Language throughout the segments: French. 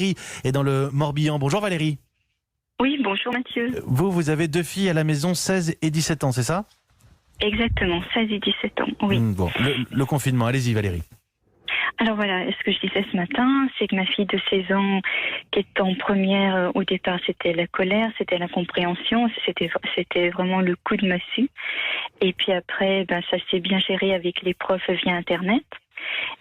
Valérie est dans le Morbihan. Bonjour Valérie. Oui, bonjour Mathieu. Vous avez 2 filles à la maison, 16 et 17 ans, c'est ça? Exactement, 16 et 17 ans, oui. Bon, le confinement, allez-y Valérie. Alors voilà, ce que je disais ce matin, c'est que ma fille de 16 ans, qui est en première, au départ, c'était la colère, c'était l'incompréhension, c'était vraiment le coup de massue. Et puis après, ça s'est bien géré avec les profs via Internet.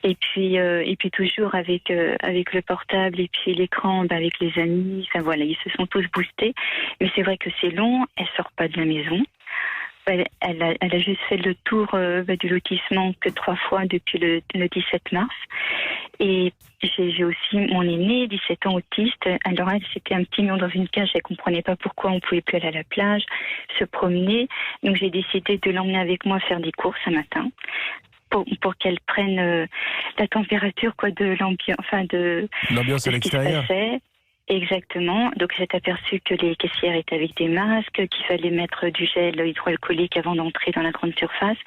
Et puis toujours avec le portable et puis l'écran, avec les amis. Enfin voilà, ils se sont tous boostés. Mais c'est vrai que c'est long. Elle sort pas de la maison. Elle a juste fait le tour du lotissement que 3 fois depuis le 17 mars. Et j'ai aussi mon aînée, 17 ans, autiste. Alors elle, c'était un petit mur dans une cage. Elle comprenait pas pourquoi on pouvait plus aller à la plage, se promener. Donc j'ai décidé de l'emmener avec moi faire des courses un matin. Pour qu'elle prenne la température de l'ambiance à l'extérieur. Exactement. Donc j'ai aperçu que les caissières étaient avec des masques, qu'il fallait mettre du gel hydroalcoolique avant d'entrer dans la grande surface,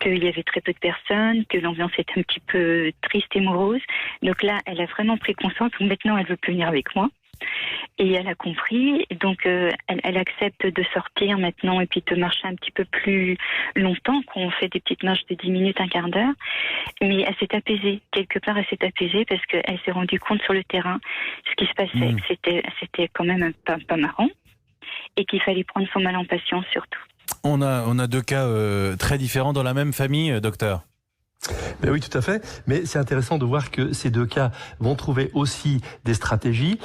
qu'il y avait très peu de personnes, que l'ambiance était un petit peu triste et morose. Donc là, elle a vraiment pris conscience. Maintenant, elle veut plus venir avec moi. Et elle a compris, donc elle accepte de sortir maintenant et puis de marcher un petit peu plus longtemps, qu'on fait des petites marches de 10 minutes, un quart d'heure. Mais elle s'est apaisée, quelque part elle s'est apaisée parce qu'elle s'est rendue compte sur le terrain ce qui se passait, c'était quand même pas marrant et qu'il fallait prendre son mal en patience surtout. On a 2 cas très différents dans la même famille, docteur. Ben oui, tout à fait. Mais c'est intéressant de voir que ces 2 cas vont trouver aussi des stratégies.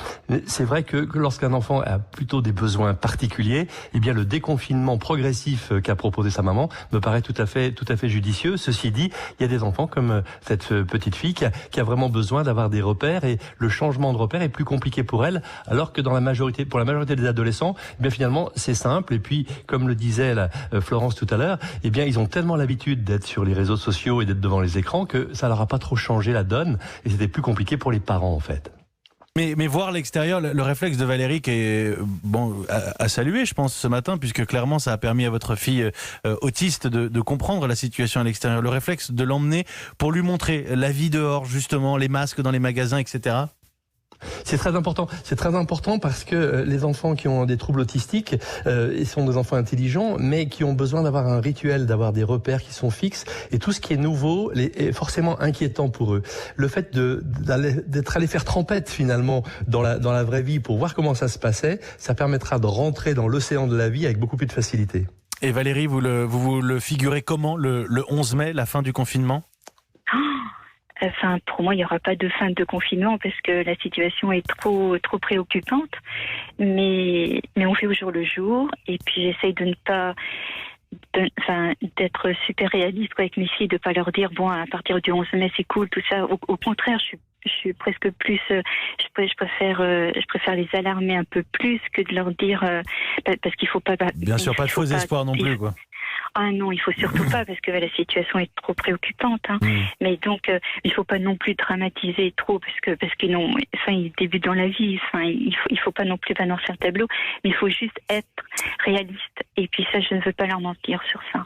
C'est vrai que lorsqu'un enfant a plutôt des besoins particuliers, eh bien le déconfinement progressif qu'a proposé sa maman me paraît tout à fait judicieux. Ceci dit, il y a des enfants comme cette petite fille qui a vraiment besoin d'avoir des repères et le changement de repères est plus compliqué pour elle, alors que pour la majorité des adolescents, eh bien finalement c'est simple. Et puis, comme le disait Florence tout à l'heure, eh bien ils ont tellement l'habitude d'être sur les réseaux sociaux et d'être devant les écrans que ça leur a pas trop changé la donne et c'était plus compliqué pour les parents en fait. Mais voir l'extérieur, le réflexe de Valérie qui est à saluer, je pense, ce matin, puisque clairement ça a permis à votre fille autiste de comprendre la situation à l'extérieur. Le réflexe de l'emmener pour lui montrer la vie dehors, justement, les masques dans les magasins, etc. C'est très important. C'est très important parce que les enfants qui ont des troubles autistiques sont des enfants intelligents, mais qui ont besoin d'avoir un rituel, d'avoir des repères qui sont fixes. Et tout ce qui est nouveau est forcément inquiétant pour eux. Le fait d'être allé faire trempette finalement dans la vraie vie pour voir comment ça se passait, ça permettra de rentrer dans l'océan de la vie avec beaucoup plus de facilité. Et Valérie, vous le figurez comment le 11 mai, la fin du confinement ? Enfin, pour moi, il n'y aura pas de fin de confinement parce que la situation est trop préoccupante. Mais on fait au jour le jour. Et puis, j'essaye de ne pas... d'être super réaliste avec mes filles, de ne pas leur dire, bon, à partir du 11 mai, c'est cool, tout ça. Au contraire, je suis presque plus... Je préfère les alarmer un peu plus que de leur dire... parce qu'il ne faut pas... Bien sûr, pas de faux espoirs non plus, quoi. Ah non, il faut surtout pas parce que la situation est trop préoccupante. Mais donc, il faut pas non plus dramatiser trop parce que non, ils débutent dans la vie. Il faut pas non plus balancer un tableau, mais il faut juste être réaliste. Et puis ça, je ne veux pas leur mentir sur ça.